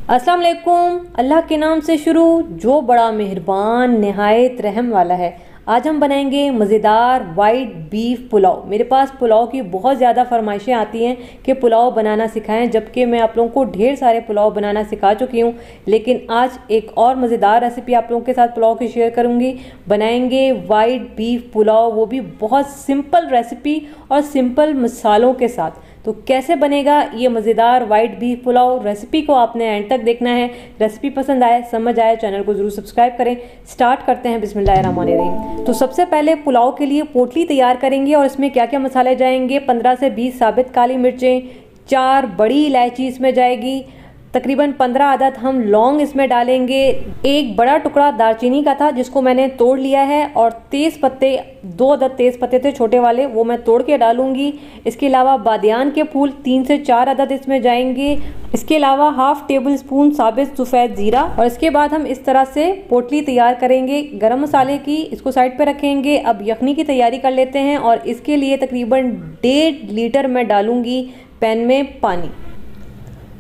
अस्सलाम वालेकुम। अल्लाह के नाम से शुरू जो बड़ा मेहरबान निहायत रहम वाला है। आज हम बनाएंगे मज़ेदार वाइट बीफ पुलाव। मेरे पास पुलाव की बहुत ज़्यादा फरमाइशें आती हैं कि पुलाव बनाना सिखाएं, जबकि मैं आप लोगों को ढेर सारे पुलाव बनाना सिखा चुकी हूं। लेकिन आज एक और मज़ेदार रेसिपी आप लोगों के साथ पुलाव की शेयर करूंगी। बनाएंगे वाइट बीफ पुलाव, वो भी बहुत सिंपल रेसिपी और सिंपल मसालों के साथ। तो कैसे बनेगा ये मज़ेदार वाइट बीफ पुलाव, रेसिपी को आपने एंड तक देखना है। रेसिपी पसंद आए, समझ आए, चैनल को ज़रूर सब्सक्राइब करें। स्टार्ट करते हैं बिस्मिल्लाहिर्रहमानिर्रहीम। तो सबसे पहले पुलाव के लिए पोटली तैयार करेंगे और इसमें क्या क्या मसाले जाएंगे। 15 से 20 साबित काली मिर्चें, 4 बड़ी इलायची इसमें जाएगी, तकरीबन 15 अदद हम लौंग इसमें डालेंगे, एक बड़ा टुकड़ा दालचीनी का था जिसको मैंने तोड़ लिया है, और तेज़ पत्ते 2 अदद तेज़ पत्ते थे छोटे वाले, वो मैं तोड़ के डालूंगी। इसके अलावा बादियान के फूल 3 से 4 अदद इसमें जाएंगे। इसके अलावा हाफ टेबल स्पून साबित सफ़ेद ज़ीरा। और इसके बाद हम इस तरह से पोटली तैयार करेंगे गरम मसाले की, इसको साइड पे रखेंगे। अब यखनी की तैयारी कर लेते हैं, और इसके लिए तकरीबन 1.5 लीटर मैं डालूंगी पैन में पानी।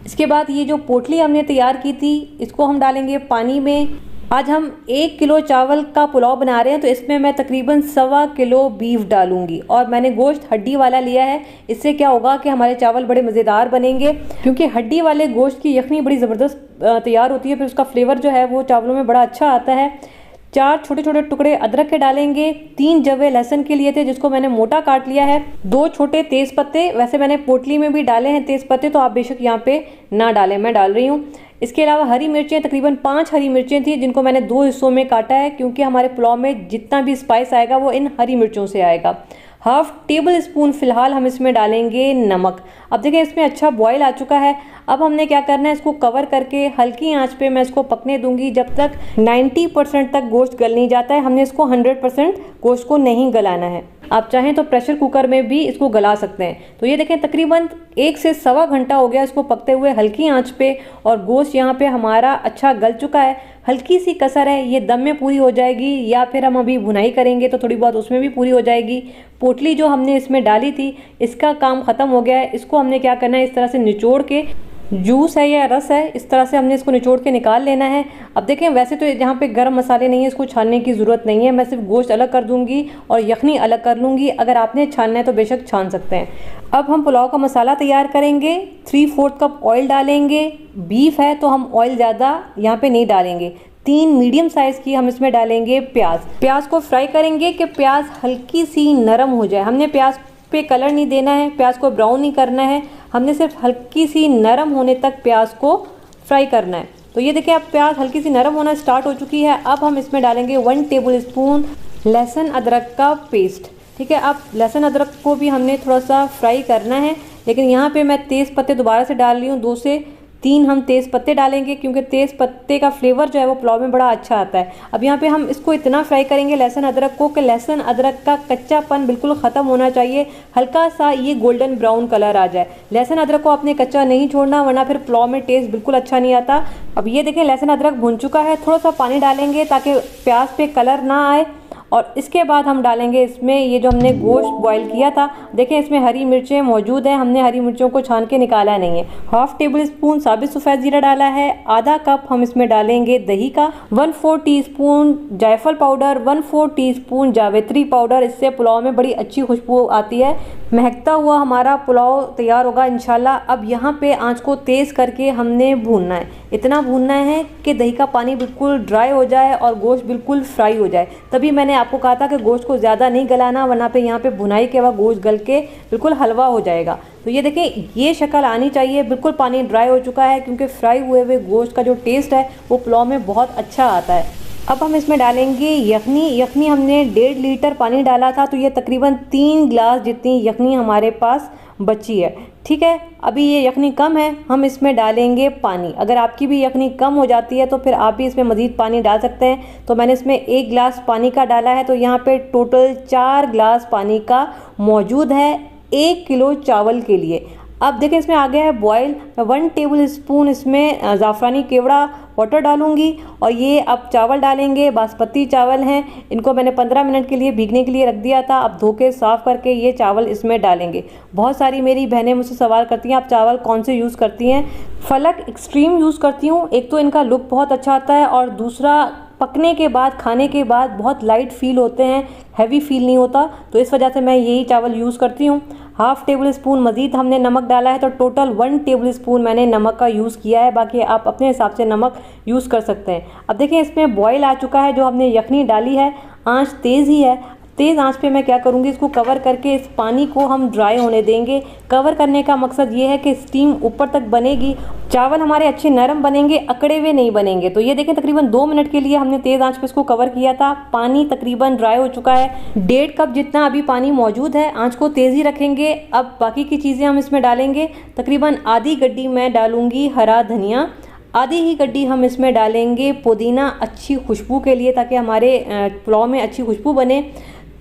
इसके बाद ये जो पोटली हमने तैयार की थी इसको हम डालेंगे पानी में। आज हम 1 किलो चावल का पुलाव बना रहे हैं, तो इसमें मैं तकरीबन 1.25 किलो बीफ डालूंगी, और मैंने गोश्त हड्डी वाला लिया है। इससे क्या होगा कि हमारे चावल बड़े मज़ेदार बनेंगे, क्योंकि हड्डी वाले गोश्त की यखनी बड़ी ज़बरदस्त तैयार होती है, फिर उसका फ्लेवर जो है वो चावलों में बड़ा अच्छा आता है। 4 छोटे छोटे टुकड़े अदरक के डालेंगे, 3 जवे लहसुन के लिए थे जिसको मैंने मोटा काट लिया है, 2 छोटे तेज पत्ते। वैसे मैंने पोटली में भी डाले हैं तेज पत्ते, तो आप बेशक यहाँ पे ना डालें, मैं डाल रही हूँ। इसके अलावा हरी मिर्चें, तकरीबन 5 हरी मिर्चें थी जिनको मैंने 2 हिस्सों में काटा है, क्योंकि हमारे पुलाव में जितना भी स्पाइस आएगा वो इन हरी मिर्चों से आएगा। हाफ टेबल स्पून फिलहाल हम इसमें डालेंगे नमक। अब देखें इसमें अच्छा बॉयल आ चुका है। अब हमने क्या करना है, इसको कवर करके हल्की आंच पे मैं इसको पकने दूंगी जब तक 90% तक गोश्त गल नहीं जाता है। हमने इसको 100% गोश्त को नहीं गलाना है। आप चाहें तो प्रेशर कुकर में भी इसको गला सकते हैं। तो ये देखें तकरीबन 1 से 1.25 घंटा हो गया इसको पकते हुए हल्की आंच पे, और गोश्त यहाँ पे हमारा अच्छा गल चुका है। हल्की सी कसर है, ये दम में पूरी हो जाएगी, या फिर हम अभी भुनाई करेंगे तो थोड़ी बहुत उसमें भी पूरी हो जाएगी। पोटली जो हमने इसमें डाली थी इसका काम ख़त्म हो गया है। इसको हमने क्या करना है, इस तरह से निचोड़ के, जूस है या रस है, इस तरह से हमने इसको निचोड़ के निकाल लेना है। अब देखें वैसे तो यहाँ पे गरम मसाले नहीं है, इसको छानने की ज़रूरत नहीं है। मैं सिर्फ गोश्त अलग कर दूंगी और यखनी अलग कर लूँगी। अगर आपने छानना है तो बेशक छान सकते हैं। अब हम पुलाव का मसाला तैयार करेंगे। 3/4 कप ऑयल डालेंगे। बीफ है तो हम ऑयल ज़्यादा यहाँ पे नहीं डालेंगे। 3 मीडियम साइज़ की हम इसमें डालेंगे प्याज को फ्राई करेंगे कि प्याज हल्की सी नरम हो जाए। हमने प्याज पे कलर नहीं देना है, प्याज को ब्राउन नहीं करना है, हमने सिर्फ हल्की सी नरम होने तक प्याज को फ्राई करना है। तो ये देखिए अब प्याज हल्की सी नरम होना स्टार्ट हो चुकी है। अब हम इसमें डालेंगे 1 टेबल स्पून लहसुन अदरक का पेस्ट। ठीक है, अब लहसुन अदरक को भी हमने थोड़ा सा फ्राई करना है, लेकिन यहाँ पे मैं तेज़ पत्ते दोबारा से डाल रही हूँ। 2 से 3 हम तेज़ पत्ते डालेंगे, क्योंकि तेज़ पत्ते का फ्लेवर जो है वो पुलाव में बड़ा अच्छा आता है। अब यहाँ पे हम इसको इतना फ्राई करेंगे लहसुन अदरक को कि लहसुन अदरक का कच्चापन बिल्कुल ख़त्म होना चाहिए, हल्का सा ये गोल्डन ब्राउन कलर आ जाए। लहसुन अदरक को आपने कच्चा नहीं छोड़ना, वरना फिर पुलाव में टेस्ट बिल्कुल अच्छा नहीं आता। अब ये देखें लहसुन अदरक भुन चुका है। थोड़ा सा पानी डालेंगे ताकि प्याज पे कलर ना आए, और इसके बाद हम डालेंगे इसमें ये जो हमने गोश्त बॉईल किया था। देखें इसमें हरी मिर्चें मौजूद हैं, हमने हरी मिर्चों को छान के निकाला नहीं है। हाफ टेबल स्पून साबित सफ़ेद ज़ीरा डाला है। आधा कप हम इसमें डालेंगे दही का। 1/4 टीस्पून जायफल पाउडर, 1/4 टीस्पून जावित्री पाउडर। इससे पुलाव में बड़ी अच्छी खुशबू आती है। महकता हुआ हमारा पुलाव तैयार होगा इंशाल्लाह। अब यहाँ पे आंच को तेज़ करके हमने भूनना है। इतना भूनना है कि दही का पानी बिल्कुल ड्राई हो जाए और गोश्त बिल्कुल फ्राई हो जाए। तभी मैंने आपको कहा था कि गोश्त को ज़्यादा नहीं गलाना, वरना पे यहाँ पे भुनाई के वक्त गोश्त गल के बिल्कुल हलवा हो जाएगा। तो ये देखें ये शक्ल आनी चाहिए, बिल्कुल पानी ड्राई हो चुका है, क्योंकि फ्राई हुए हुए गोश्त का जो टेस्ट है वो पुलाव में बहुत अच्छा आता है। अब हम इसमें डालेंगे यखनी हमने 1.5 लीटर पानी डाला था, तो ये तकरीबन 3 गिलास जितनी यखनी हमारे पास बची है। ठीक है, अभी ये यखनी कम है, हम इसमें डालेंगे पानी। अगर आपकी भी यखनी कम हो जाती है तो फिर आप भी इसमें मज़ीद पानी डाल सकते हैं। तो मैंने इसमें 1 गिलास पानी का डाला है, तो यहाँ पे टोटल 4 गिलास पानी का मौजूद है 1 किलो चावल के लिए। अब देखें इसमें आ गया है बॉयल। मैं 1 टेबल स्पून इसमें ज़ाफ़रानी केवड़ा वाटर डालूंगी और ये अब चावल डालेंगे। बासमती चावल हैं, इनको मैंने 15 मिनट के लिए भीगने के लिए रख दिया था। अब धो के साफ़ करके ये चावल इसमें डालेंगे। बहुत सारी मेरी बहनें मुझसे सवाल करती हैं आप चावल कौन से यूज़ करती हैं। फलक एक्सट्रीम यूज़ करती हूँ। एक तो इनका लुक बहुत अच्छा आता है और दूसरा पकने के बाद, खाने के बाद बहुत लाइट फील होते हैं, हैवी फील नहीं होता, तो इस वजह से मैं यही चावल यूज़ करती हूँ। हाफ़ टेबल स्पून मज़ीद हमने नमक डाला है, तो टोटल 1 टेबल स्पून मैंने नमक का यूज़ किया है। बाकी आप अपने हिसाब से नमक यूज़ कर सकते हैं। अब देखें इसमें बॉयल आ चुका है। जो हमने यखनी डाली है, आंच तेज़ ही है। तेज़ आंच पे मैं क्या करूँगी, इसको कवर करके इस पानी को हम ड्राई होने देंगे। कवर करने का मकसद ये है कि स्टीम ऊपर तक बनेगी, चावल हमारे अच्छे नरम बनेंगे, अकड़े हुए नहीं बनेंगे। तो ये देखें तकरीबन 2 मिनट के लिए हमने तेज़ आंच पे इसको कवर किया था। पानी तकरीबन ड्राई हो चुका है, 1.5 कप जितना अभी पानी मौजूद है। आंच को तेज़ ही रखेंगे। अब बाकी की चीज़ें हम इसमें डालेंगे। तकरीबन आधी गड्डी मैं डालूँगी हरा धनिया, आधी ही गड्डी हम इसमें डालेंगे पुदीना, अच्छी खुशबू के लिए, ताकि हमारे पुलाव में अच्छी खुशबू बने।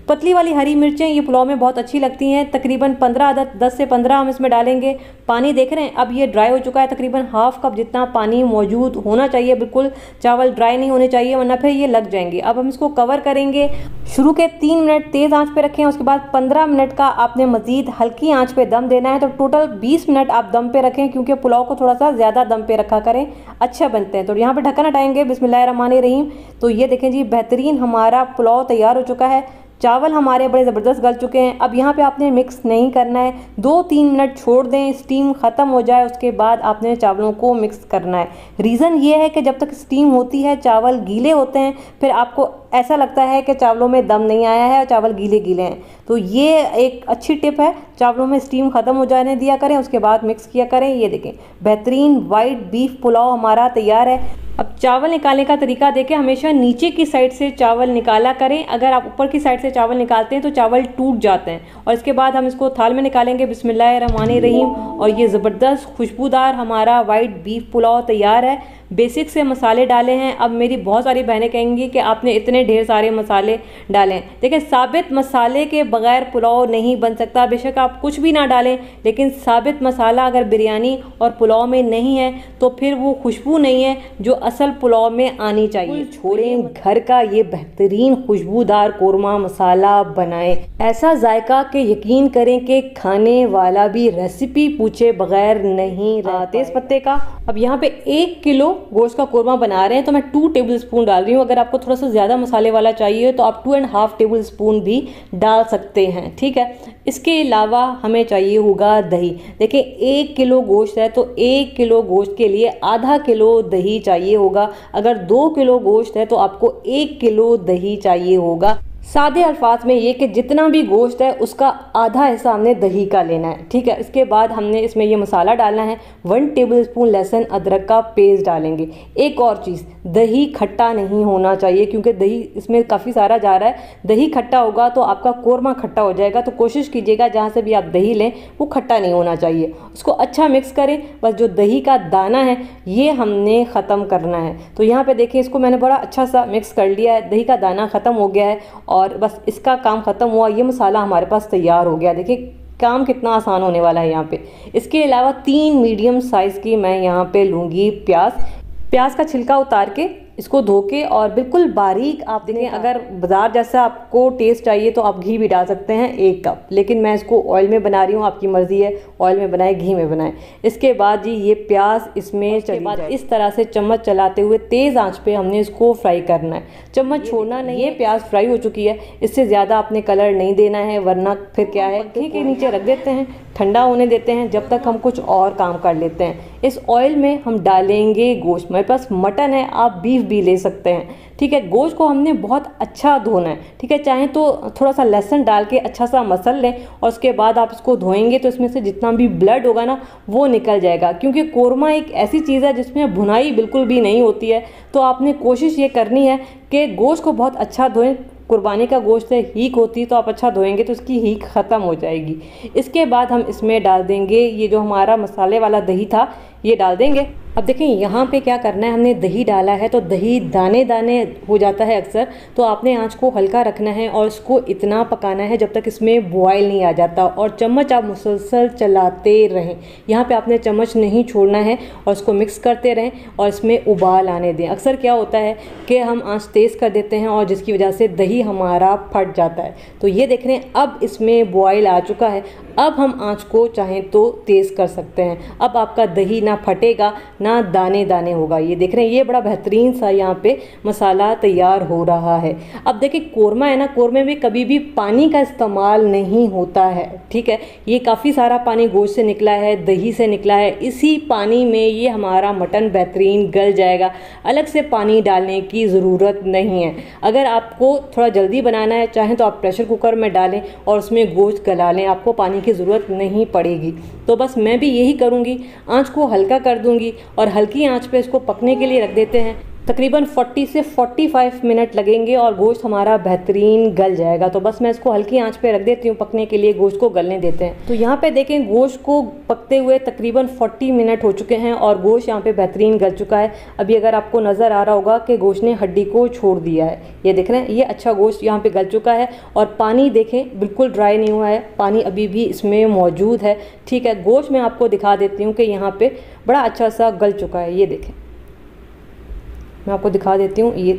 पतली वाली हरी मिर्चें ये पुलाव में बहुत अच्छी लगती हैं। तकरीबन 15 अदद, 10 से 15 हम इसमें डालेंगे। पानी देख रहे हैं अब ये ड्राई हो चुका है। तकरीबन हाफ़ कप जितना पानी मौजूद होना चाहिए। बिल्कुल चावल ड्राई नहीं होने चाहिए वरना फिर ये लग जाएंगे। अब हम इसको कवर करेंगे। शुरू के 3 मिनट तेज़ आंच पे रखें, उसके बाद 15 मिनट का आपने मज़ीद हल्की आंच पे दम देना है। तो टोटल 20 मिनट आप दम पे रखें, क्योंकि पुलाव को थोड़ा सा ज़्यादा दम पे रखा करें, अच्छा बनते हैं। तो यहाँ पे ढक्कन हटाएंगे। बिस्मिल्लाहिर्रहमानिर्रहीम। तो ये देखें जी, बेहतरीन हमारा पुलाव तैयार हो चुका है। चावल हमारे बड़े ज़बरदस्त गल चुके हैं। अब यहाँ पे आपने मिक्स नहीं करना है, 2-3 मिनट छोड़ दें, स्टीम ख़त्म हो जाए, उसके बाद आपने चावलों को मिक्स करना है। रीज़न ये है कि जब तक स्टीम होती है चावल गीले होते हैं, फिर आपको ऐसा लगता है कि चावलों में दम नहीं आया है और चावल गीले गीले हैं। तो ये एक अच्छी टिप है, चावलों में स्टीम ख़त्म हो जाने दिया करें, उसके बाद मिक्स किया करें। ये देखें बेहतरीन वाइट बीफ पुलाव हमारा तैयार है। अब चावल निकालने का तरीका देखें, हमेशा नीचे की साइड से चावल निकाला करें। अगर आप ऊपर की साइड से चावल निकालते हैं तो चावल टूट जाते हैं। और इसके बाद हम इसको थाल में निकालेंगे। बिस्मिल्लाहिर्रहमानिर्रहीम। और ये ज़बरदस्त खुशबूदार हमारा वाइट बीफ पुलाव तैयार है। बेसिक से मसाले डाले हैं। अब मेरी बहुत सारी बहनें कहेंगी कि आपने इतने ढेर सारे मसाले डाले हैं। देखिए, साबित मसाले के बगैर पुलाव नहीं बन सकता। बेशक आप कुछ भी ना डालें, लेकिन साबित मसाला अगर बिरयानी और पुलाव में नहीं है तो फिर वो खुशबू नहीं है जो असल पुलाव में आनी चाहिए। छोड़ें, घर का ये बेहतरीन खुशबूदार कोरमा मसाला बनाएं, ऐसा जायका कि यकीन करें कि खाने वाला भी रेसिपी पूछे बगैर नहीं रहा। तेज पत्ते का। अब यहाँ पे 1 किलो गोश्त का कोरमा बना रहे हैं, तो मैं 2 टेबल स्पून डाल रही हूँ। अगर आपको थोड़ा सा ज़्यादा मसाले वाला चाहिए तो आप 2.5 टेबल स्पून भी डाल सकते हैं, ठीक है। इसके अलावा हमें चाहिए होगा दही। देखिए, 1 किलो गोश्त है तो 1 किलो गोश्त के लिए आधा किलो दही चाहिए होगा। अगर 2 किलो गोश्त है तो आपको 1 किलो दही चाहिए होगा। सादे अल्फाज में ये कि जितना भी गोश्त है उसका आधा हिस्सा हमने दही का लेना है, ठीक है। इसके बाद हमने इसमें ये मसाला डालना है। 1 टेबल स्पून लहसुन अदरक का पेस्ट डालेंगे। एक और चीज़, दही खट्टा नहीं होना चाहिए, क्योंकि दही इसमें काफ़ी सारा जा रहा है। दही खट्टा होगा तो आपका कोरमा खट्टा हो जाएगा। तो कोशिश कीजिएगा जहाँ से भी आप दही लें वो खट्टा नहीं होना चाहिए। उसको अच्छा मिक्स करें। बस जो दही का दाना है ये हमने ख़त्म करना है। तो यहाँ पे देखिए, इसको मैंने बड़ा अच्छा सा मिक्स कर लिया है। दही का दाना ख़त्म हो गया है और बस इसका काम ख़त्म हुआ। ये मसाला हमारे पास तैयार हो गया। देखिए काम कितना आसान होने वाला है यहाँ पे। इसके अलावा 3 मीडियम साइज़ की मैं यहाँ पे लूँगी प्याज का छिलका उतार के इसको धो के और बिल्कुल बारीक आप देखें। अगर बाजार जैसा आपको टेस्ट चाहिए तो आप घी भी डाल सकते हैं 1 कप, लेकिन मैं इसको ऑयल में बना रही हूँ, आपकी मर्ज़ी है ऑयल में बनाएं घी में बनाएं। इसके बाद जी ये प्याज इसमें चली जाए, इस तरह से चम्मच चलाते हुए तेज़ आंच पे हमने इसको फ्राई करना है। चम्मच छोड़ना नहीं। ये प्याज फ्राई हो चुकी है, इससे ज़्यादा आपने कलर नहीं देना है, वरना फिर क्या है घी के नीचे रख देते हैं, ठंडा होने देते हैं जब तक हम कुछ और काम कर लेते हैं। इस ऑयल में हम डालेंगे गोश्त। मेरे पास मटन है, आप बीफ भी ले सकते हैं, ठीक है। गोश्त को हमने बहुत अच्छा धोना है, ठीक है। चाहे तो थोड़ा सा लहसुन डाल के अच्छा सा मसल लें और उसके बाद आप इसको धोएंगे तो इसमें से जितना भी ब्लड होगा ना वो निकल जाएगा, क्योंकि कोरमा एक ऐसी चीज़ है जिसमें भुनाई बिल्कुल भी नहीं होती है। तो आपने कोशिश ये करनी है कि गोश्त को बहुत अच्छा धोएं। कुर्बानी का गोश्त है, हीक होती है, तो आप अच्छा धोएंगे तो इसकी हीक ख़त्म हो जाएगी। इसके बाद हम इसमें डाल देंगे ये जो हमारा मसाले वाला दही था, ये डाल देंगे। अब देखें यहाँ पे क्या करना है, हमने दही डाला है तो दही दाने दाने हो जाता है अक्सर, तो आपने आंच को हल्का रखना है और इसको इतना पकाना है जब तक इसमें बॉयल नहीं आ जाता, और चम्मच आप मुसलसल चलाते रहें। यहाँ पे आपने चम्मच नहीं छोड़ना है और इसको मिक्स करते रहें और इसमें उबाल आने दें। अक्सर क्या होता है कि हम आंच तेज़ कर देते हैं और जिसकी वजह से दही हमारा फट जाता है। तो ये देख रहे हैं अब इसमें बॉयल आ चुका है। अब हम आंच को चाहें तो तेज़ कर सकते हैं। अब आपका दही ना फटेगा ना दाने दाने होगा। ये देख रहे हैं, ये बड़ा बेहतरीन सा यहाँ पे मसाला तैयार हो रहा है। अब देखिए कोरमा है ना, कोरमे में कभी भी पानी का इस्तेमाल नहीं होता है, ठीक है। ये काफ़ी सारा पानी गोश्त से निकला है, दही से निकला है, इसी पानी में ये हमारा मटन बेहतरीन गल जाएगा। अलग से पानी डालने की ज़रूरत नहीं है। अगर आपको थोड़ा जल्दी बनाना है चाहें तो आप प्रेशर कुकर में डालें और उसमें गोश्त गला लें, आपको पानी की ज़रूरत नहीं पड़ेगी। तो बस मैं भी यही करूँगी, आँच को हल्का कर दूँगी और हल्की आंच पे इसको पकने के लिए रख देते हैं। तकरीबन 40 से 45 मिनट लगेंगे और गोश्त हमारा बेहतरीन गल जाएगा। तो बस मैं इसको हल्की आंच पे रख देती हूँ पकने के लिए, गोश्त को गलने देते हैं। तो यहाँ पे देखें गोश्त को पकते हुए तकरीबन 40 मिनट हो चुके हैं और गोश्त यहाँ पे बेहतरीन गल चुका है। अभी अगर आपको नज़र आ रहा होगा कि गोश्त ने हड्डी को छोड़ दिया है, ये देख रहे हैं, ये अच्छा गोश्त यहाँ पे गल चुका है। और पानी देखें बिल्कुल ड्राई नहीं हुआ है, पानी अभी भी इसमें मौजूद है, ठीक है। गोश्त मैं आपको दिखा देती हूँ कि यहाँ पे बड़ा अच्छा सा गल चुका है। ये देखें, मैं आपको दिखा देती हूँ, ये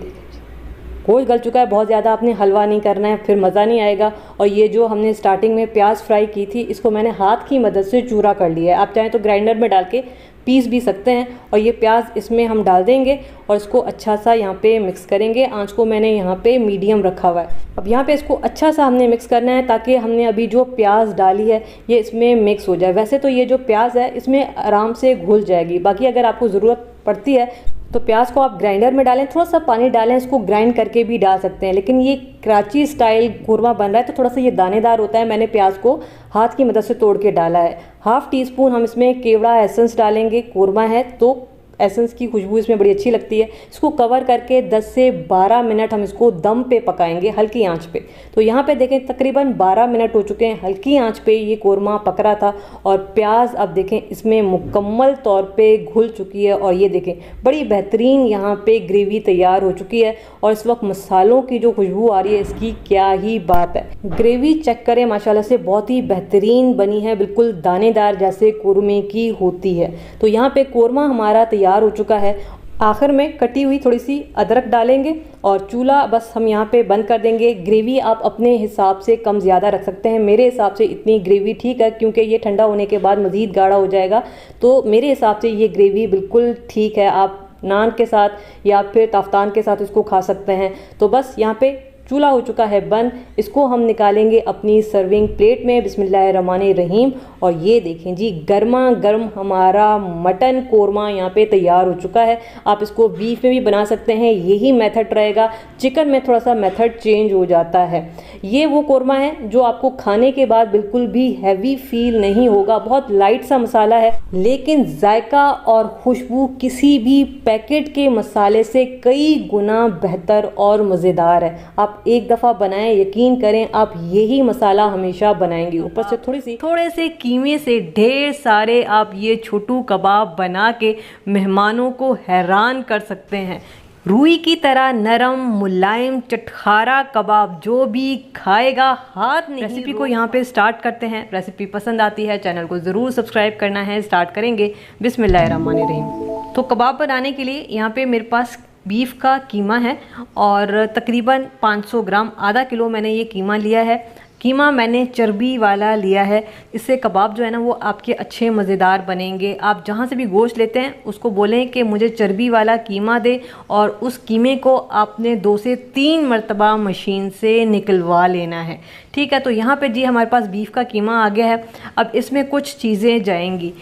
गोश्त गल चुका है। बहुत ज़्यादा आपने हलवा नहीं करना है, फिर मज़ा नहीं आएगा। और ये जो हमने स्टार्टिंग में प्याज फ्राई की थी, इसको मैंने हाथ की मदद से चूरा कर लिया है। आप चाहें तो ग्राइंडर में डाल के पीस भी सकते हैं। और ये प्याज इसमें हम डाल देंगे और इसको अच्छा सा यहाँ पे मिक्स करेंगे। आंच को मैंने यहाँ पे मीडियम रखा हुआ है। अब यहाँ पे इसको अच्छा सा हमने मिक्स करना है ताकि हमने अभी जो प्याज डाली है ये इसमें मिक्स हो जाए। वैसे तो ये जो प्याज है इसमें आराम से घुल जाएगी, बाकी अगर आपको ज़रूरत पड़ती है तो प्याज को आप ग्राइंडर में डालें, थोड़ा सा पानी डालें, इसको ग्राइंड करके भी डाल सकते हैं। लेकिन ये कराची स्टाइल कोरमा बन रहा है तो थोड़ा सा ये दानेदार होता है। मैंने प्याज को हाथ की मदद से तोड़ के डाला है। हाफ़ टी स्पून हम इसमें केवड़ा एसेंस डालेंगे, कोरमा है तो एसेंस की खुशबू इसमें बड़ी अच्छी लगती है। इसको कवर करके 10 से 12 मिनट हम इसको दम पे पकाएंगे हल्की आंच पे। तो यहाँ पे देखें तकरीबन 12 मिनट हो चुके हैं, हल्की आंच पे ये कोरमा पक रहा था और प्याज अब देखें इसमें मुकम्मल तौर पे घुल चुकी है। और ये देखें बड़ी बेहतरीन यहाँ पे ग्रेवी तैयार हो चुकी है और इस वक्त मसालों की जो खुशबू आ रही है इसकी क्या ही बात है। ग्रेवी चेक करें, माशाल्लाह से बहुत ही बेहतरीन बनी है, बिल्कुल दानेदार जैसे कोरमे की होती है। तो यहाँ पे कोरमा हमारा तैयार हो चुका है। आखिर में कटी हुई थोड़ी सी अदरक डालेंगे और चूल्हा बस हम यहाँ पे बंद कर देंगे। ग्रेवी आप अपने हिसाब से कम ज़्यादा रख सकते हैं, मेरे हिसाब से इतनी ग्रेवी ठीक है क्योंकि ये ठंडा होने के बाद मज़ीद गाढ़ा हो जाएगा। तो मेरे हिसाब से ये ग्रेवी बिल्कुल ठीक है, आप नान के साथ या फिर ताफ्तान के साथ इसको खा सकते हैं। तो बस यहाँ पे चूल्हा हो चुका है बंद, इसको हम निकालेंगे अपनी सर्विंग प्लेट में। बिस्मिल्लाहिर्रहमानिर्रहीम। और ये देखें जी गर्मा गर्म हमारा मटन कोरमा यहाँ पे तैयार हो चुका है। आप इसको बीफ में भी बना सकते हैं, यही मेथड रहेगा। चिकन में थोड़ा सा मेथड चेंज हो जाता है। ये वो कोरमा है जो आपको खाने के बाद बिल्कुल भी हैवी फील नहीं होगा। बहुत लाइट सा मसाला है लेकिन जायका और खुशबू किसी भी पैकेट के मसाले से कई गुना बेहतर और मज़ेदार है। आप एक दफ़ा बनाएं, यकीन करें आप यही मसाला हमेशा बनाएंगे। ऊपर से थोड़े से कीमे से ढेर सारे आप ये छोटू कबाब बना के मेहमानों को हैरान कर सकते हैं। रूई की तरह नरम मुलायम चटखारा कबाब, जो भी खाएगा हाथ नहीं। रेसिपी को यहाँ पे स्टार्ट करते हैं। रेसिपी पसंद आती है चैनल को ज़रूर सब्सक्राइब करना है। स्टार्ट करेंगे बिस्मिल्लाहिर्रहमानिर्रहीम। तो कबाब बनाने के लिए यहाँ पे मेरे पास बीफ का कीमा है और तकरीबन 500 ग्राम, आधा किलो मैंने ये कीमा लिया है। कीमा मैंने चर्बी वाला लिया है, इससे कबाब जो है ना वो आपके अच्छे मज़ेदार बनेंगे। आप जहाँ से भी गोश्त लेते हैं उसको बोलें कि मुझे चर्बी वाला कीमा दे और उस कीमे को आपने 2 से 3 मरतबा मशीन से निकलवा लेना है, ठीक है। तो यहाँ पे जी हमारे पास बीफ का कीमा आ गया है। अब इसमें कुछ चीज़ें जाएंगी।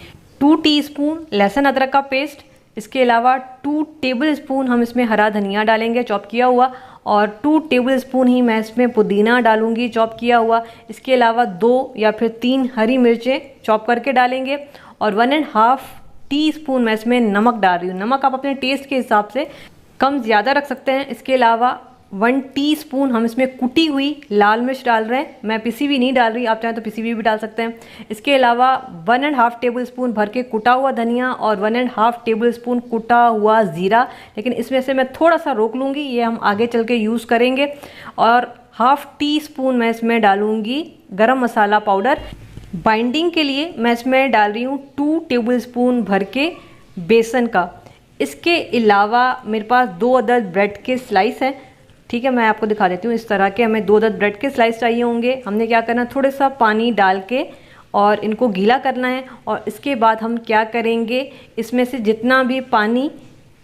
2 टीस्पून लहसुन अदरक का पेस्ट, इसके अलावा 2 टेबल स्पून हम इसमें हरा धनिया डालेंगे चॉप किया हुआ, और 2 टेबल स्पून ही मैं इसमें पुदीना डालूंगी चॉप किया हुआ। इसके अलावा 2 या फिर 3 हरी मिर्चें चॉप करके डालेंगे और 1.5 टीस्पून मैं इसमें नमक डाल रही हूँ। नमक आप अपने टेस्ट के हिसाब से कम ज़्यादा रख सकते हैं। इसके अलावा 1 टीस्पून हम इसमें कुटी हुई लाल मिर्च डाल रहे हैं। मैं पिसी हुई नहीं डाल रही, आप चाहें तो पिसी हुई भी डाल सकते हैं। इसके अलावा 1.5 टेबल स्पून भर के कुटा हुआ धनिया और 1.5 टेबल स्पून कुटा हुआ ज़ीरा, लेकिन इसमें से मैं थोड़ा सा रोक लूँगी, ये हम आगे चल के यूज़ करेंगे। और 1/2 टीस्पून मैं इसमें डालूँगी गरम मसाला पाउडर। बाइंडिंग के लिए मैं इसमें डाल रही हूँ 2 टेबल स्पून भर के बेसन का। इसके अलावा मेरे पास 2 अदद ब्रेड के स्लाइस हैं, ठीक है, मैं आपको दिखा देती हूँ। इस तरह के हमें 2 अदद ब्रेड के स्लाइस चाहिए होंगे। हमने क्या करना है, थोड़ा सा पानी डाल के और इनको गीला करना है। और इसके बाद हम क्या करेंगे, इसमें से जितना भी पानी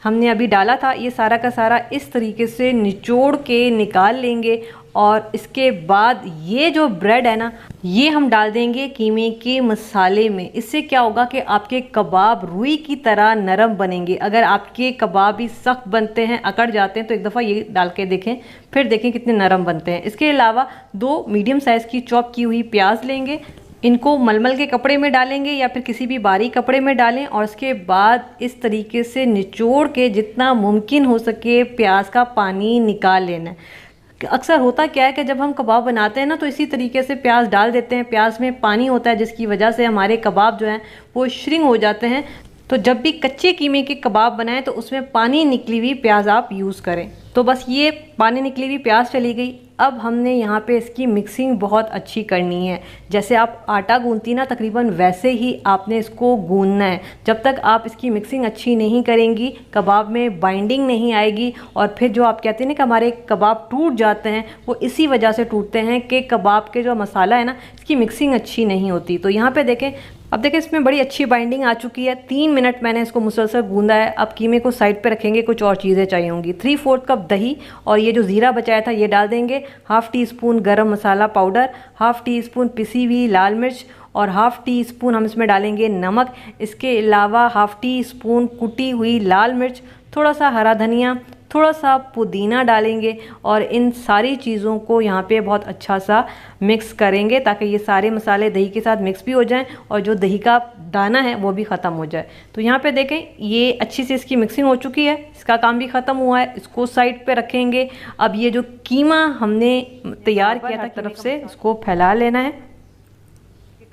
हमने अभी डाला था ये सारा का सारा इस तरीके से निचोड़ के निकाल लेंगे। और इसके बाद ये जो ब्रेड है ना, ये हम डाल देंगे कीमे के मसाले में। इससे क्या होगा कि आपके कबाब रुई की तरह नरम बनेंगे। अगर आपके कबाब भी सख्त बनते हैं, अकड़ जाते हैं, तो एक दफ़ा ये डाल के देखें, फिर देखें कितने नरम बनते हैं। इसके अलावा 2 मीडियम साइज़ की चॉप की हुई प्याज लेंगे, इनको मलमल के कपड़े में डालेंगे या फिर किसी भी बारीक कपड़े में डालें। और इसके बाद इस तरीके से निचोड़ के जितना मुमकिन हो सके प्याज का पानी निकाल लेना है। अक्सर होता क्या है कि जब हम कबाब बनाते हैं ना, तो इसी तरीके से प्याज डाल देते हैं, प्याज में पानी होता है जिसकी वजह से हमारे कबाब जो हैं वो श्रिंक हो जाते हैं। तो जब भी कच्चे कीमे के कबाब बनाएं तो उसमें पानी निकली हुई प्याज आप यूज़ करें। तो बस ये पानी निकली हुई प्याज चली गई। अब हमने यहाँ पे इसकी मिक्सिंग बहुत अच्छी करनी है। जैसे आप आटा गूंथती ना, तकरीबन वैसे ही आपने इसको गूंथना है। जब तक आप इसकी मिक्सिंग अच्छी नहीं करेंगी, कबाब में बाइंडिंग नहीं आएगी। और फिर जो आप कहते हैं ना कि हमारे कबाब टूट जाते हैं, वो इसी वजह से टूटते हैं कि कबाब के जो मसाला है ना, इसकी मिक्सिंग अच्छी नहीं होती। तो यहाँ पे देखें, अब देखें इसमें बड़ी अच्छी बाइंडिंग आ चुकी है। 3 मिनट मैंने इसको मुसलसल गूंदा है। अब कीमे को साइड पे रखेंगे, कुछ और चीज़ें चाहिए होंगी। 3/4 कप दही और ये जो ज़ीरा बचाया था ये डाल देंगे। 1/2 टीस्पून गरम मसाला पाउडर, 1/2 टीस्पून पिसी हुई लाल मिर्च और 1/2 टीस्पून हम इसमें डालेंगे नमक। इसके अलावा 1/2 टीस्पून कुटी हुई लाल मिर्च, थोड़ा सा हरा धनिया, थोड़ा सा पुदीना डालेंगे। और इन सारी चीज़ों को यहाँ पे बहुत अच्छा सा मिक्स करेंगे ताकि ये सारे मसाले दही के साथ मिक्स भी हो जाएं और जो दही का दाना है वो भी ख़त्म हो जाए। तो यहाँ पे देखें ये अच्छी से इसकी मिक्सिंग हो चुकी है, इसका काम भी ख़त्म हुआ है। इसको साइड पे रखेंगे। अब ये जो कीमा हमने तैयार किया था तरफ से, इसको फैला लेना है।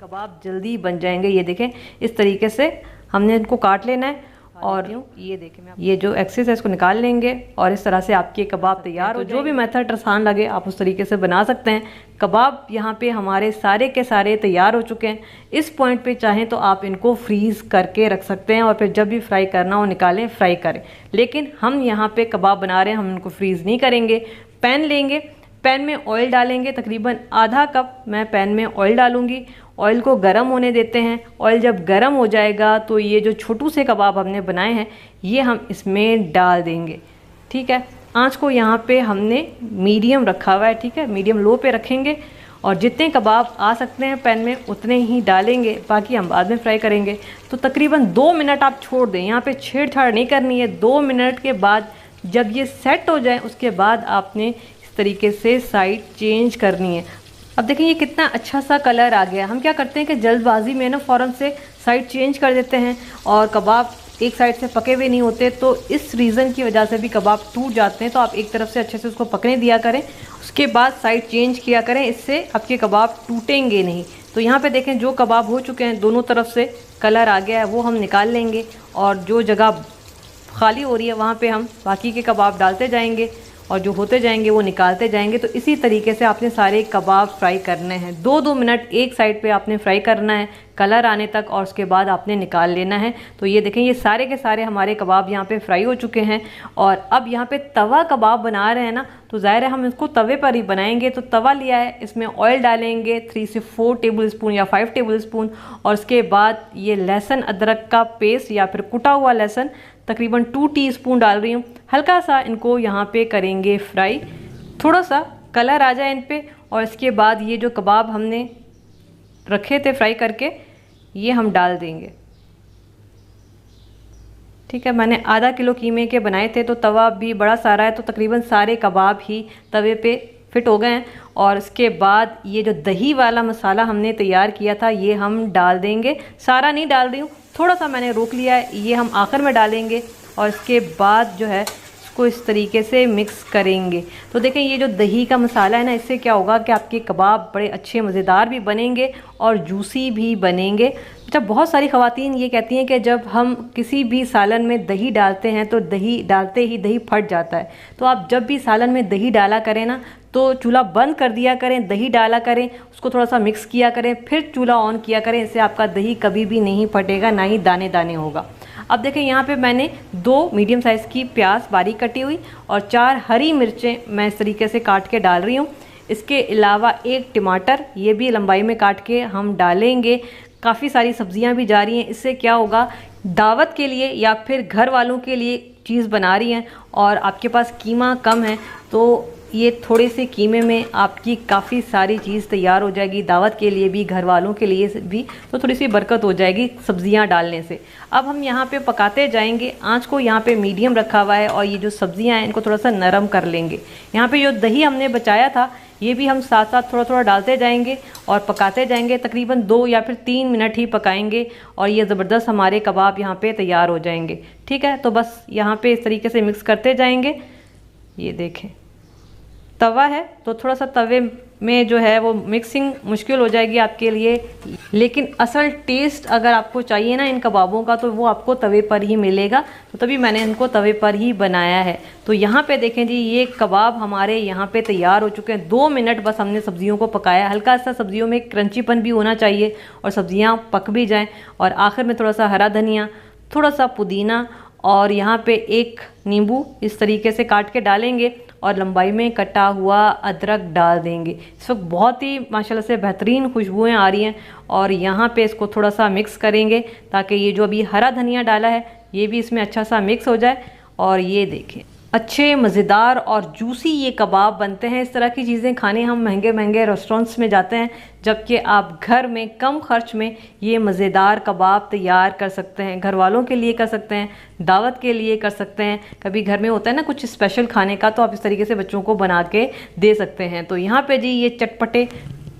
कबाब जल्दी बन जाएंगे। ये देखें इस तरीके से हमने इनको काट लेना है। और ये देखें, ये जो एक्सेस है इसको निकाल लेंगे और इस तरह से आपके कबाब तैयार हो। जो भी मेथड आसान लगे आप उस तरीके से बना सकते हैं। कबाब यहाँ पे हमारे सारे के सारे तैयार हो चुके हैं। इस पॉइंट पे चाहें तो आप इनको फ्रीज़ करके रख सकते हैं और फिर जब भी फ्राई करना हो निकालें, फ्राई करें। लेकिन हम यहाँ पे कबाब बना रहे हैं, हम इनको फ्रीज़ नहीं करेंगे। पैन लेंगे, पैन में ऑयल डालेंगे, तकरीबन आधा कप मैं पैन में ऑयल डालूंगी। ऑयल को गरम होने देते हैं। ऑयल जब गरम हो जाएगा तो ये जो छोटू से कबाब हमने बनाए हैं ये हम इसमें डाल देंगे। ठीक है, आंच को यहाँ पे हमने मीडियम रखा हुआ है। ठीक है, मीडियम लो पे रखेंगे और जितने कबाब आ सकते हैं पैन में उतने ही डालेंगे, बाकी हम बाद में फ्राई करेंगे। तो तकरीबन 2 मिनट आप छोड़ दें, यहाँ पे छेड़छाड़ नहीं करनी है। 2 मिनट के बाद जब ये सेट हो जाए उसके बाद आपने इस तरीके से साइड चेंज करनी है। अब देखें ये कितना अच्छा सा कलर आ गया। हम क्या करते हैं कि जल्दबाजी में ना फ़ौरन से साइड चेंज कर देते हैं और कबाब एक साइड से पके हुए नहीं होते, तो इस रीज़न की वजह से भी कबाब टूट जाते हैं। तो आप एक तरफ से अच्छे से उसको पकने दिया करें, उसके बाद साइड चेंज किया करें, इससे आपके कबाब टूटेंगे नहीं। तो यहाँ पे देखें जो कबाब हो चुके हैं, दोनों तरफ से कलर आ गया है, वो हम निकाल लेंगे और जो जगह खाली हो रही है वहाँ पे हम बाकी के कबाब डालते जाएंगे और जो होते जाएंगे वो निकालते जाएंगे। तो इसी तरीके से आपने सारे कबाब फ्राई करने हैं। 2-2 मिनट एक साइड पे आपने फ्राई करना है कलर आने तक और उसके बाद आपने निकाल लेना है। तो ये देखें ये सारे के सारे हमारे कबाब यहाँ पे फ्राई हो चुके हैं। और अब यहाँ पे तवा कबाब बना रहे हैं ना, तो ज़ाहिर है हम इसको तवे पर ही बनाएंगे। तो तवा लिया है, इसमें ऑयल डालेंगे 3 से 4 टेबल स्पून या 5 टेबल स्पून। और उसके बाद ये लहसुन अदरक का पेस्ट या फिर कुटा हुआ लहसुन तकरीबन 2 टीस्पून डाल रही हूँ। हल्का सा इनको यहाँ पे करेंगे फ्राई, थोड़ा सा कलर आ जाए इन पे। और इसके बाद ये जो कबाब हमने रखे थे फ्राई करके ये हम डाल देंगे। ठीक है, मैंने आधा किलो कीमे के बनाए थे तो तवा भी बड़ा सारा है, तो तकरीबन सारे कबाब ही तवे पे फिट हो गए हैं। और इसके बाद ये जो दही वाला मसाला हमने तैयार किया था ये हम डाल देंगे। सारा नहीं डाल रही हूँ, थोड़ा सा मैंने रोक लिया है, ये हम आखिर में डालेंगे। और इसके बाद जो है इसको इस तरीके से मिक्स करेंगे। तो देखें ये जो दही का मसाला है ना, इससे क्या होगा कि आपके कबाब बड़े अच्छे मज़ेदार भी बनेंगे और जूसी भी बनेंगे। जब बहुत सारी ख़वातीन ये कहती हैं कि जब हम किसी भी सालन में दही डालते हैं तो दही डालते ही दही फट जाता है। तो आप जब भी सालन में दही डाला करें ना, तो चूल्हा बंद कर दिया करें, दही डाला करें, उसको थोड़ा सा मिक्स किया करें, फिर चूल्हा ऑन किया करें। इससे आपका दही कभी भी नहीं फटेगा, ना ही दाने दाने होगा। अब देखें यहाँ पे मैंने 2 मीडियम साइज़ की प्याज बारीक कटी हुई और 4 हरी मिर्चें मैं इस तरीके से काट के डाल रही हूँ। इसके अलावा 1 टमाटर, ये भी लंबाई में काट के हम डालेंगे। काफ़ी सारी सब्जियां भी जा रही हैं। इससे क्या होगा, दावत के लिए या फिर घर वालों के लिए चीज़ बना रही हैं और आपके पास कीमा कम है, तो ये थोड़े से कीमे में आपकी काफ़ी सारी चीज़ तैयार हो जाएगी। दावत के लिए भी, घर वालों के लिए भी, तो थोड़ी सी बरकत हो जाएगी सब्जियां डालने से। अब हम यहाँ पे पकाते जाएंगे। आंच को यहाँ पे मीडियम रखा हुआ है और ये जो सब्जियां हैं इनको थोड़ा सा नरम कर लेंगे। यहाँ पे जो दही हमने बचाया था ये भी हम साथ साथ थोड़ा थोड़ा डालते जाएंगे और पकाते जाएंगे। तकरीबन 2 या फिर 3 मिनट ही पकाएंगे और ये ज़बरदस्त हमारे कबाब यहाँ पे तैयार हो जाएंगे। ठीक है, तो बस यहाँ पे इस तरीके से मिक्स करते जाएंगे। ये देखें तवा है तो थोड़ा सा तवे में जो है वो मिक्सिंग मुश्किल हो जाएगी आपके लिए, लेकिन असल टेस्ट अगर आपको चाहिए ना इन कबाबों का, तो वो आपको तवे पर ही मिलेगा। तो तभी मैंने इनको तवे पर ही बनाया है। तो यहाँ पे देखें जी, ये कबाब हमारे यहाँ पे तैयार हो चुके हैं। 2 मिनट बस हमने सब्जियों को पकाया। हल्का सा सब्जियों में क्रंचीपन भी होना चाहिए और सब्जियाँ पक भी जाएँ। और आखिर में थोड़ा सा हरा धनिया, थोड़ा सा पुदीना और यहाँ पे 1 नींबू इस तरीके से काट के डालेंगे और लंबाई में कटा हुआ अदरक डाल देंगे। इस वक्त बहुत ही माशाल्लाह से बेहतरीन खुशबुएं आ रही हैं और यहाँ पे इसको थोड़ा सा मिक्स करेंगे ताकि ये जो अभी हरा धनिया डाला है ये भी इसमें अच्छा सा मिक्स हो जाए। और ये देखें अच्छे मज़ेदार और जूसी ये कबाब बनते हैं। इस तरह की चीज़ें खाने हम महंगे महंगे रेस्टोरेंट्स में जाते हैं, जबकि आप घर में कम खर्च में ये मज़ेदार कबाब तैयार कर सकते हैं। घर वालों के लिए कर सकते हैं, दावत के लिए कर सकते हैं। कभी घर में होता है ना कुछ स्पेशल खाने का, तो आप इस तरीके से बच्चों को बना के दे सकते हैं। तो यहाँ पे जी ये चटपटे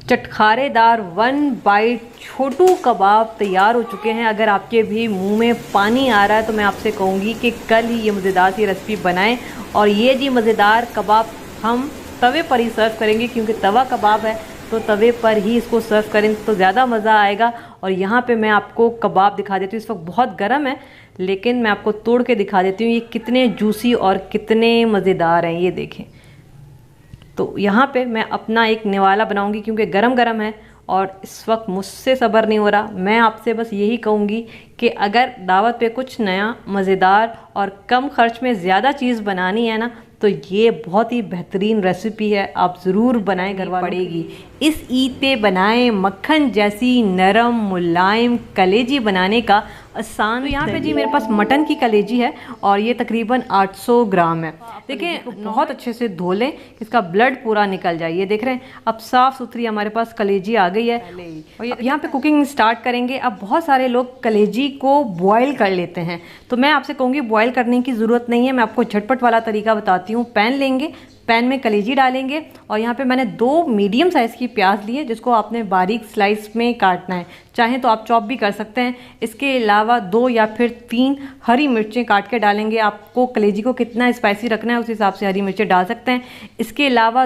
चटखारेदार 1 बाइट छोटू कबाब तैयार हो चुके हैं। अगर आपके भी मुंह में पानी आ रहा है तो मैं आपसे कहूँगी कि कल ही ये मज़ेदार सी रेसिपी बनाएं। और ये जी मज़ेदार कबाब हम तवे पर ही सर्व करेंगे, क्योंकि तवा कबाब है तो तवे पर ही इसको सर्व करें तो ज़्यादा मज़ा आएगा। और यहाँ पे मैं आपको कबाब दिखा देती हूँ। इस वक्त बहुत गर्म है, लेकिन मैं आपको तोड़ के दिखा देती हूँ ये कितने जूसी और कितने मज़ेदार हैं। ये देखें। तो यहाँ पे मैं अपना एक निवाला बनाऊंगी, क्योंकि गरम गरम है और इस वक्त मुझसे सब्र नहीं हो रहा। मैं आपसे बस यही कहूँगी कि अगर दावत पे कुछ नया मज़ेदार और कम खर्च में ज़्यादा चीज़ बनानी है ना, तो ये बहुत ही बेहतरीन रेसिपी है, आप ज़रूर बनाएं, घर पड़ेगी। इस ईद पे बनाएं मक्खन जैसी नरम मुलायम कलेजी बनाने का आसान। तो यहाँ पे जी मेरे पास मटन की कलेजी है और ये तकरीबन 800 ग्राम है। देखें बहुत अच्छे से धो लें, इसका ब्लड पूरा निकल जाए। ये देख रहे हैं, अब साफ़ सुथरी हमारे पास कलेजी आ गई है। और यहाँ पे कुकिंग स्टार्ट करेंगे। अब बहुत सारे लोग कलेजी को बॉयल कर लेते हैं, तो मैं आपसे कहूँगी बॉयल करने की ज़रूरत नहीं है। मैं आपको झटपट वाला तरीका बताती हूँ। पैन लेंगे, पैन में कलेजी डालेंगे और यहाँ पे मैंने 2 मीडियम साइज़ की प्याज ली है, जिसको आपने बारीक स्लाइस में काटना है। चाहें तो आप चॉप भी कर सकते हैं। इसके अलावा 2 या फिर 3 हरी मिर्चें काट के डालेंगे। आपको कलेजी को कितना स्पाइसी रखना है उस हिसाब से हरी मिर्चें डाल सकते हैं। इसके अलावा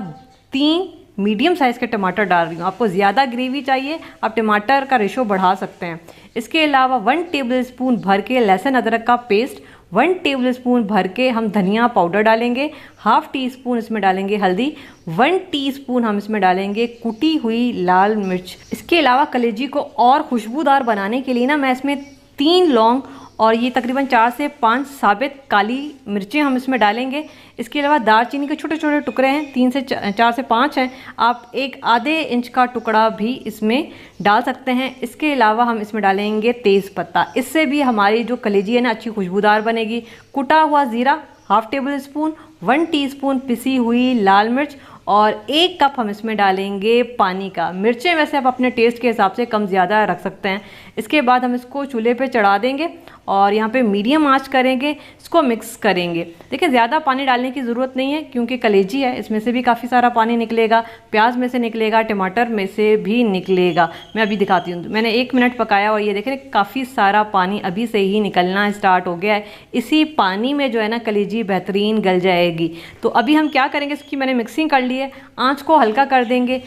3 मीडियम साइज़ के टमाटर डाल रही हूँ। आपको ज़्यादा ग्रेवी चाहिए, आप टमाटर का रेशो बढ़ा सकते हैं। इसके अलावा 1 टेबलस्पून भर के लहसुन अदरक का पेस्ट, 1 टेबलस्पून भर के हम धनिया पाउडर डालेंगे, ½ टीस्पून इसमें डालेंगे हल्दी, 1 टीस्पून हम इसमें डालेंगे कुटी हुई लाल मिर्च। इसके अलावा कलेजी को और खुशबूदार बनाने के लिए ना मैं इसमें 3 लौंग और ये तकरीबन 4 से 5 साबित काली मिर्चें हम इसमें डालेंगे। इसके अलावा दालचीनी के छोटे छोटे टुकड़े हैं, 4 से 5 हैं। आप एक आधे इंच का टुकड़ा भी इसमें डाल सकते हैं। इसके अलावा हम इसमें डालेंगे तेज़ पत्ता। इससे भी हमारी जो कलेजी है ना अच्छी खुशबूदार बनेगी। कुटा हुआ ज़ीरा ½ टेबलस्पून, 1 टीस्पून पिसी हुई लाल मिर्च और 1 कप हम इसमें डालेंगे पानी का। मिर्चें वैसे आप अपने टेस्ट के हिसाब से कम ज़्यादा रख सकते हैं। इसके बाद हम इसको चूल्हे पे चढ़ा देंगे और यहाँ पे मीडियम आंच करेंगे, इसको मिक्स करेंगे। देखिए ज़्यादा पानी डालने की ज़रूरत नहीं है क्योंकि कलेजी है, इसमें से भी काफ़ी सारा पानी निकलेगा, प्याज में से निकलेगा, टमाटर में से भी निकलेगा। मैं अभी दिखाती हूँ। मैंने 1 मिनट पकाया और ये देखें काफ़ी सारा पानी अभी से ही निकलना स्टार्ट हो गया है। इसी पानी में जो है ना कलेजी बेहतरीन गल जाएगी। तो अभी हम क्या करेंगे, इसकी मैंने मिक्सिंग कर ली है, आँच को हल्का कर देंगे,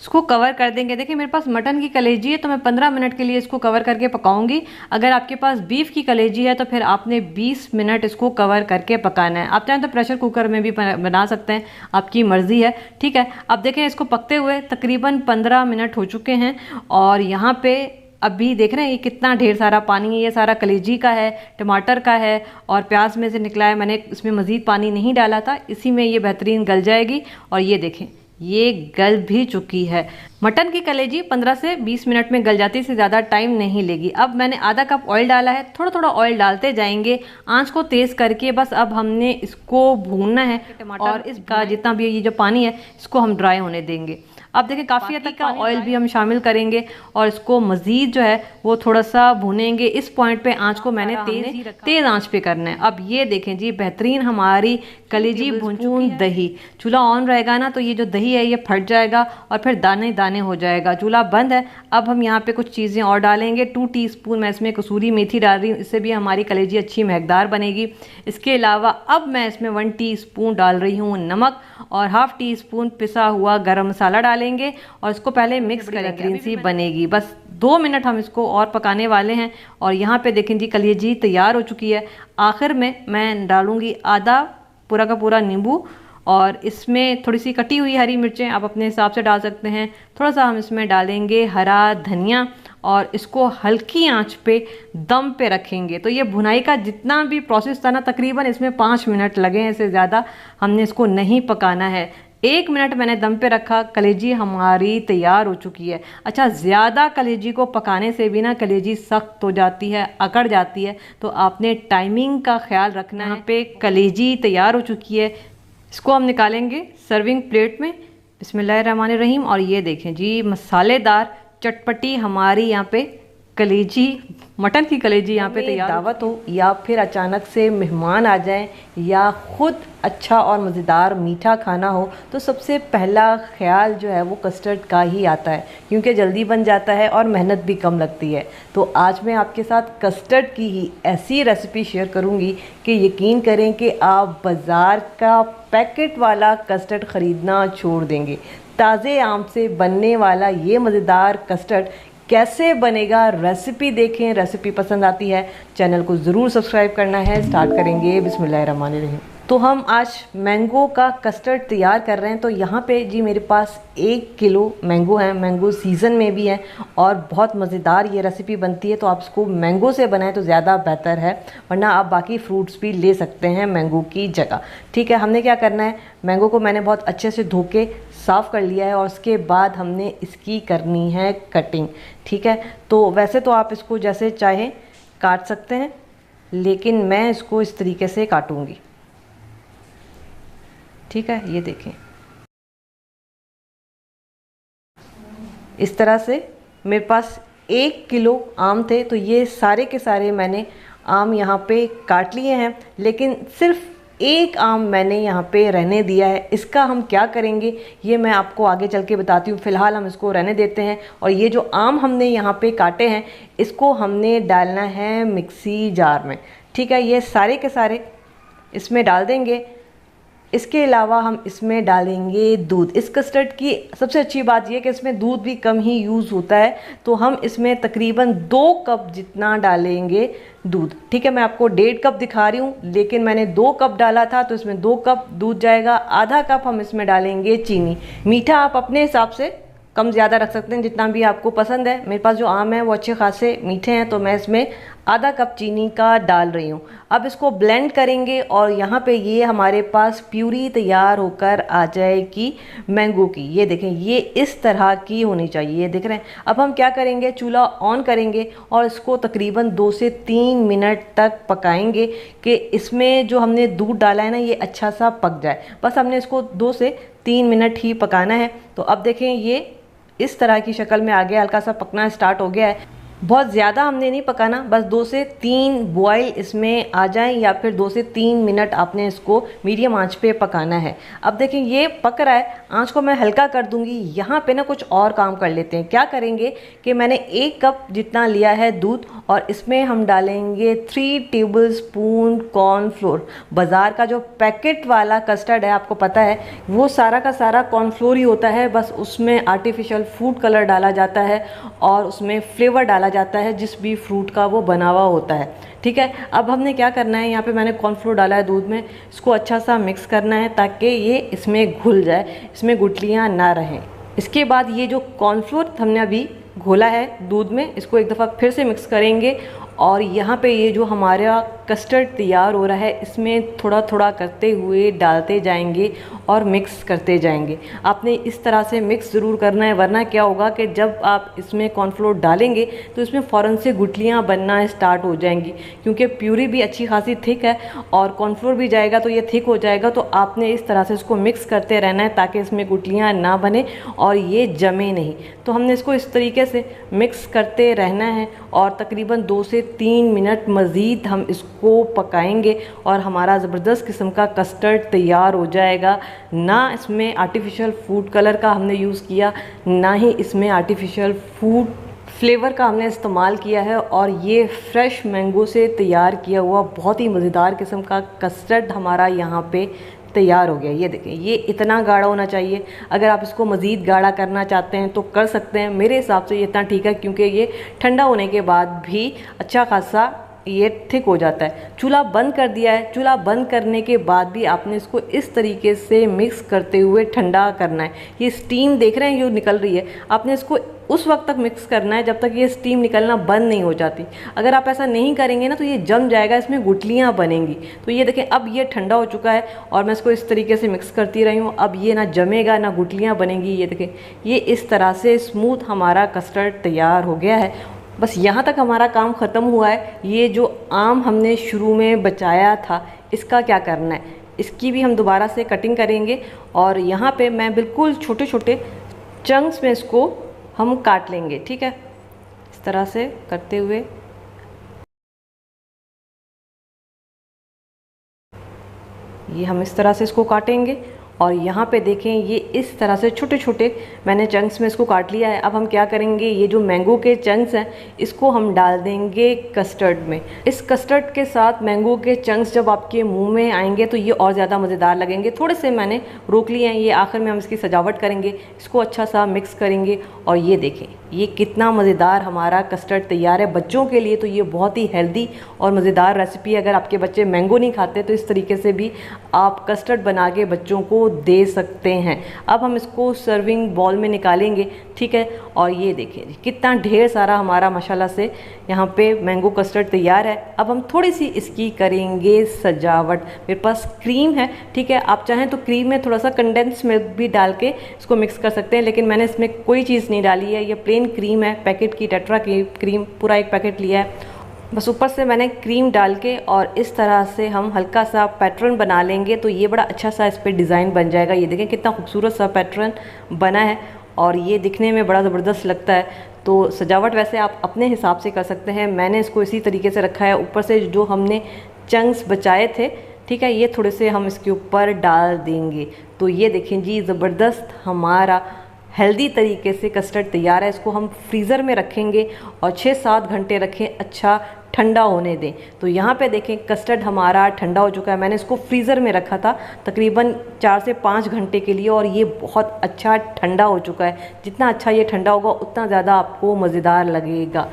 इसको कवर कर देंगे। देखिए मेरे पास मटन की कलेजी है तो मैं 15 मिनट के लिए इसको कवर करके पकाऊंगी। अगर आपके पास बीफ की कलेजी है तो फिर आपने 20 मिनट इसको कवर करके पकाना है। आप चाहें तो प्रेशर कुकर में भी बना सकते हैं, आपकी मर्ज़ी है। ठीक है, अब देखें इसको पकते हुए तकरीबन 15 मिनट हो चुके हैं और यहाँ पे अभी देख रहे हैं ये कितना ढेर सारा पानी है। ये सारा कलेजी का है, टमाटर का है और प्याज में से निकला है। मैंने इसमें मज़ीद पानी नहीं डाला था, इसी में ये बेहतरीन गल जाएगी। और ये देखें ये गल भी चुकी है। मटन की कलेजी 15 से 20 मिनट में गल जाती है, इससे ज़्यादा टाइम नहीं लेगी। अब मैंने आधा कप ऑयल डाला है, थोड़ा थोड़ा ऑयल डालते जाएंगे, आंच को तेज़ करके। बस अब हमने इसको भूनना है और इसका जितना भी ये जो पानी है इसको हम ड्राई होने देंगे। अब देखिए काफ़ी हद तक का ऑयल भी हम शामिल करेंगे और इसको मज़ीद जो है वो थोड़ा सा भूनेंगे। इस पॉइंट पे आंच को मैंने तेज़ आंच पे करना है। अब ये देखें जी बेहतरीन हमारी कलेजी भुनचून दही। चूल्हा ऑन रहेगा ना तो ये जो दही है ये फट जाएगा और फिर दाने दाने हो जाएगा। चूल्हा बंद है। अब हम यहाँ पे कुछ चीज़ें और डालेंगे। 2 टीस्पून मैं इसमें कसूरी मेथी डाल रही हूँ, इससे भी हमारी कलेजी अच्छी महकदार बनेगी। इसके अलावा अब मैं इसमें 1 टीस्पून डाल रही हूँ नमक और ½ टीस्पून पिसा हुआ गरम मसाला डालेंगे और इसको पहले मिक्स करेंगे। बेहतरीन सी बनेगी। बस 2 मिनट हम इसको और पकाने वाले हैं और यहाँ पे देखें जी कलेजी तैयार हो चुकी है। आखिर में मैं डालूंगी आधा पूरा का पूरा नींबू और इसमें थोड़ी सी कटी हुई हरी मिर्चें आप अपने हिसाब से डाल सकते हैं। थोड़ा सा हम इसमें डालेंगे हरा धनिया और इसको हल्की आंच पे दम पे रखेंगे। तो ये भुनाई का जितना भी प्रोसेस था ना तकरीबन इसमें 5 मिनट लगे हैं, इससे ज़्यादा हमने इसको नहीं पकाना है। 1 मिनट मैंने दम पे रखा, कलेजी हमारी तैयार हो चुकी है। अच्छा, ज़्यादा कलेजी को पकाने से भी ना कलेजी सख्त हो जाती है, अकड़ जाती है, तो आपने टाइमिंग का ख्याल रखना है। यहाँ पे कलेजी तैयार हो चुकी है, इसको हम निकालेंगे सर्विंग प्लेट में। बिस्मिल्लाहिर्रहमानिर्रहीम। और ये देखें जी मसालेदार चटपटी हमारी यहाँ पे कलेजी, मटन की कलेजी यहाँ पे तैयार। दावत हो या फिर अचानक से मेहमान आ जाएं या ख़ुद अच्छा और मज़ेदार मीठा खाना हो तो सबसे पहला ख्याल जो है वो कस्टर्ड का ही आता है क्योंकि जल्दी बन जाता है और मेहनत भी कम लगती है। तो आज मैं आपके साथ कस्टर्ड की ही ऐसी रेसिपी शेयर करूँगी कि यकीन करें कि आप बाज़ार का पैकेट वाला कस्टर्ड ख़रीदना छोड़ देंगे। ताज़े आम से बनने वाला ये मज़ेदार कस्टर्ड कैसे बनेगा, रेसिपी देखें। रेसिपी पसंद आती है चैनल को ज़रूर सब्सक्राइब करना है। स्टार्ट करेंगे बिस्मिल्लाहिर्रहमानिर्रहीम। तो हम आज मैंगो का कस्टर्ड तैयार कर रहे हैं। तो यहाँ पे जी मेरे पास 1 किलो मैंगो है, मैंगो सीज़न में भी है और बहुत मज़ेदार ये रेसिपी बनती है। तो आप इसको मैंगो से बनाएं तो ज़्यादा बेहतर है, वरना आप बाकी फ्रूट्स भी ले सकते हैं मैंगो की जगह। ठीक है, हमने क्या करना है, मैंगो को मैंने बहुत अच्छे से धो के साफ़ कर लिया है और उसके बाद हमने इसकी करनी है कटिंग। ठीक है, तो वैसे तो आप इसको जैसे चाहें काट सकते हैं, लेकिन मैं इसको इस तरीके से काटूंगी। ठीक है, ये देखें इस तरह से। मेरे पास 1 किलो आम थे तो ये सारे के सारे मैंने आम यहाँ पे काट लिए हैं, लेकिन सिर्फ 1 आम मैंने यहाँ पे रहने दिया है। इसका हम क्या करेंगे ये मैं आपको आगे चल के बताती हूँ। फ़िलहाल हम इसको रहने देते हैं और ये जो आम हमने यहाँ पे काटे हैं इसको हमने डालना है मिक्सी जार में। ठीक है, ये सारे के सारे इसमें डाल देंगे। इसके अलावा हम इसमें डालेंगे दूध। इस कस्टर्ड की सबसे अच्छी बात यह कि इसमें दूध भी कम ही यूज़ होता है, तो हम इसमें तकरीबन 2 कप जितना डालेंगे दूध। ठीक है, मैं आपको 1.5 कप दिखा रही हूँ, लेकिन मैंने 2 कप डाला था तो इसमें 2 कप दूध जाएगा। आधा कप हम इसमें डालेंगे चीनी। मीठा आप अपने हिसाब से कम ज़्यादा रख सकते हैं, जितना भी आपको पसंद है। मेरे पास जो आम है वो अच्छे खासे मीठे हैं, तो मैं इसमें आधा कप चीनी का डाल रही हूँ। अब इसको ब्लेंड करेंगे और यहाँ पे ये हमारे पास प्यूरी तैयार होकर आ जाएगी मैंगो की। ये देखें, ये इस तरह की होनी चाहिए, देख रहे हैं। अब हम क्या करेंगे, चूल्हा ऑन करेंगे और इसको तकरीबन 2 से 3 मिनट तक पकाएंगे कि इसमें जो हमने दूध डाला है ना ये अच्छा सा पक जाए। बस हमने इसको 2 से 3 मिनट ही पकाना है। तो अब देखें ये इस तरह की शक्ल में आ गया, हल्का सा पकना स्टार्ट हो गया है। बहुत ज़्यादा हमने नहीं पकाना, बस 2 से 3 बॉयल इसमें आ जाएं या फिर 2 से 3 मिनट आपने इसको मीडियम आंच पे पकाना है। अब देखें ये पक रहा है, आंच को मैं हल्का कर दूंगी। यहाँ पे ना कुछ और काम कर लेते हैं। क्या करेंगे कि मैंने 1 कप जितना लिया है दूध और इसमें हम डालेंगे 3 टेबलस्पून कॉर्नफ्लोर। बाज़ार का जो पैकेट वाला कस्टर्ड है आपको पता है वो सारा का सारा कॉर्नफ्लोर ही होता है, बस उसमें आर्टिफिशियल फूड कलर डाला जाता है और उसमें फ्लेवर डाला जाता है जिस भी फ्रूट का वो बना हुआ होता है। ठीक है, अब हमने क्या करना है, यहाँ पे मैंने कॉर्नफ्लोर डाला है दूध में, इसको अच्छा सा मिक्स करना है ताकि ये इसमें घुल जाए, इसमें गुठलियाँ ना रहें। इसके बाद ये जो कॉर्नफ्लोर हमने अभी घोला है दूध में, इसको एक दफ़ा फिर से मिक्स करेंगे और यहाँ पे ये जो हमारा कस्टर्ड तैयार हो रहा है इसमें थोड़ा थोड़ा करते हुए डालते जाएंगे और मिक्स करते जाएंगे। आपने इस तरह से मिक्स ज़रूर करना है, वरना क्या होगा कि जब आप इसमें कॉर्नफ्लोर डालेंगे तो इसमें फ़ौरन से गुठलियाँ बनना स्टार्ट हो जाएंगी, क्योंकि प्यूरी भी अच्छी खासी थिक है और कॉर्नफ्लोर भी जाएगा तो ये थिक हो जाएगा। तो आपने इस तरह से इसको मिक्स करते रहना है ताकि इसमें गुठलियाँ ना बने और ये जमे नहीं। तो हमने इसको इस तरीके से मिक्स करते रहना है और तकरीबन 2 से 3 मिनट मज़ीद हम इसको पकाएंगे और हमारा ज़बरदस्त किस्म का कस्टर्ड तैयार हो जाएगा। ना इसमें आर्टिफिशियल फूड कलर का हमने यूज़ किया, ना ही इसमें आर्टिफिशियल फूड फ्लेवर का हमने इस्तेमाल किया है और ये फ्रेश मैंगो से तैयार किया हुआ बहुत ही मज़ेदार किस्म का कस्टर्ड हमारा यहाँ पे तैयार हो गया। ये देखें, ये इतना गाढ़ा होना चाहिए। अगर आप इसको मज़ीद गाढ़ा करना चाहते हैं तो कर सकते हैं, मेरे हिसाब से ये इतना ठीक है क्योंकि ये ठंडा होने के बाद भी अच्छा खासा ये थिक हो जाता है। चूल्हा बंद कर दिया है। चूल्हा बंद करने के बाद भी आपने इसको इस तरीके से मिक्स करते हुए ठंडा करना है। ये स्टीम देख रहे हैं जो निकल रही है, आपने इसको उस वक्त तक मिक्स करना है जब तक ये स्टीम निकलना बंद नहीं हो जाती। अगर आप ऐसा नहीं करेंगे ना तो ये जम जाएगा, इसमें गुठलियाँ बनेंगी। तो ये देखें अब ये ठंडा हो चुका है और मैं इसको इस तरीके से मिक्स करती रही हूँ। अब ये ना जमेगा ना गुठलियाँ बनेंगी। ये देखें, ये इस तरह से स्मूथ हमारा कस्टर्ड तैयार हो गया है। बस यहाँ तक हमारा काम ख़त्म हुआ है। ये जो आम हमने शुरू में बचाया था इसका क्या करना है, इसकी भी हम दोबारा से कटिंग करेंगे और यहाँ पे मैं बिल्कुल छोटे छोटे चंक्स में इसको हम काट लेंगे। ठीक है, इस तरह से करते हुए ये हम इस तरह से इसको काटेंगे और यहाँ पे देखें ये इस तरह से छोटे छोटे मैंने चंक्स में इसको काट लिया है। अब हम क्या करेंगे, ये जो मैंगो के चंक्स हैं इसको हम डाल देंगे कस्टर्ड में। इस कस्टर्ड के साथ मैंगो के चंक्स जब आपके मुंह में आएंगे तो ये और ज़्यादा मज़ेदार लगेंगे। थोड़े से मैंने रोक लिए हैं, ये आखिर में हम इसकी सजावट करेंगे। इसको अच्छा सा मिक्स करेंगे और ये देखें ये कितना मज़ेदार हमारा कस्टर्ड तैयार है। बच्चों के लिए तो ये बहुत ही हेल्दी और मज़ेदार रेसिपी है। अगर आपके बच्चे मैंगो नहीं खाते तो इस तरीके से भी आप कस्टर्ड बना के बच्चों को दे सकते हैं। अब हम इसको सर्विंग बॉल में निकालेंगे। ठीक है, और ये देखिए कितना ढेर सारा हमारा माशाल्लाह से यहाँ पे मैंगो कस्टर्ड तैयार है। अब हम थोड़ी सी इसकी करेंगे सजावट। मेरे पास क्रीम है, ठीक है, आप चाहें तो क्रीम में थोड़ा सा कंडेंस मिल्क भी डाल के इसको मिक्स कर सकते हैं, लेकिन मैंने इसमें कोई चीज़ नहीं डाली है। ये प्लेन क्रीम है, पैकेट की टेट्रा की क्रीम, पूरा एक पैकेट लिया है। बस ऊपर से मैंने क्रीम डाल के और इस तरह से हम हल्का सा पैटर्न बना लेंगे तो ये बड़ा अच्छा सा इस पर डिज़ाइन बन जाएगा। ये देखें कितना खूबसूरत सा पैटर्न बना है और ये दिखने में बड़ा ज़बरदस्त लगता है। तो सजावट वैसे आप अपने हिसाब से कर सकते हैं। मैंने इसको इसी तरीके से रखा है। ऊपर से जो हमने चंक्स बचाए थे, ठीक है, ये थोड़े से हम इसके ऊपर डाल देंगे। तो ये देखें जी, ज़बरदस्त हमारा हेल्दी तरीके से कस्टर्ड तैयार है। इसको हम फ्रीज़र में रखेंगे और 6-7 घंटे रखें, अच्छा ठंडा होने दें। तो यहाँ पे देखें कस्टर्ड हमारा ठंडा हो चुका है। मैंने इसको फ्रीज़र में रखा था तकरीबन 4 से 5 घंटे के लिए और ये बहुत अच्छा ठंडा हो चुका है। जितना अच्छा ये ठंडा होगा उतना ज़्यादा आपको मज़ेदार लगेगा।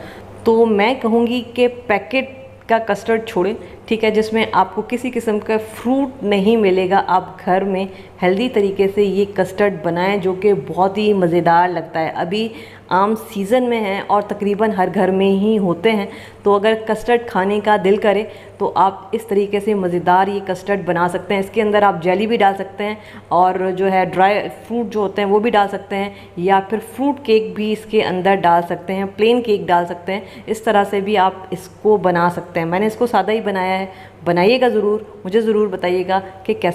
तो मैं कहूँगी कि पैकेट का कस्टर्ड छोड़ें, ठीक है, जिसमें आपको किसी किस्म का फ्रूट नहीं मिलेगा। आप घर में हेल्दी तरीके से ये कस्टर्ड बनाएं जो कि बहुत ही मज़ेदार लगता है। अभी आम सीज़न में हैं और तकरीबन हर घर में ही होते हैं। तो अगर कस्टर्ड खाने का दिल करे तो आप इस तरीके से मज़ेदार ये कस्टर्ड बना सकते हैं। इसके अंदर आप जेली भी डाल सकते हैं और जो है ड्राई फ्रूट जो होते हैं वो भी डाल सकते हैं, या फिर फ्रूट केक भी इसके अंदर डाल सकते हैं, प्लेन केक डाल सकते हैं। इस तरह से भी आप इसको बना सकते हैं। मैंने इसको सादा ही बनाया है। बनाइएगा ज़रूर, मुझे ज़रूर बताइएगा कि कैसा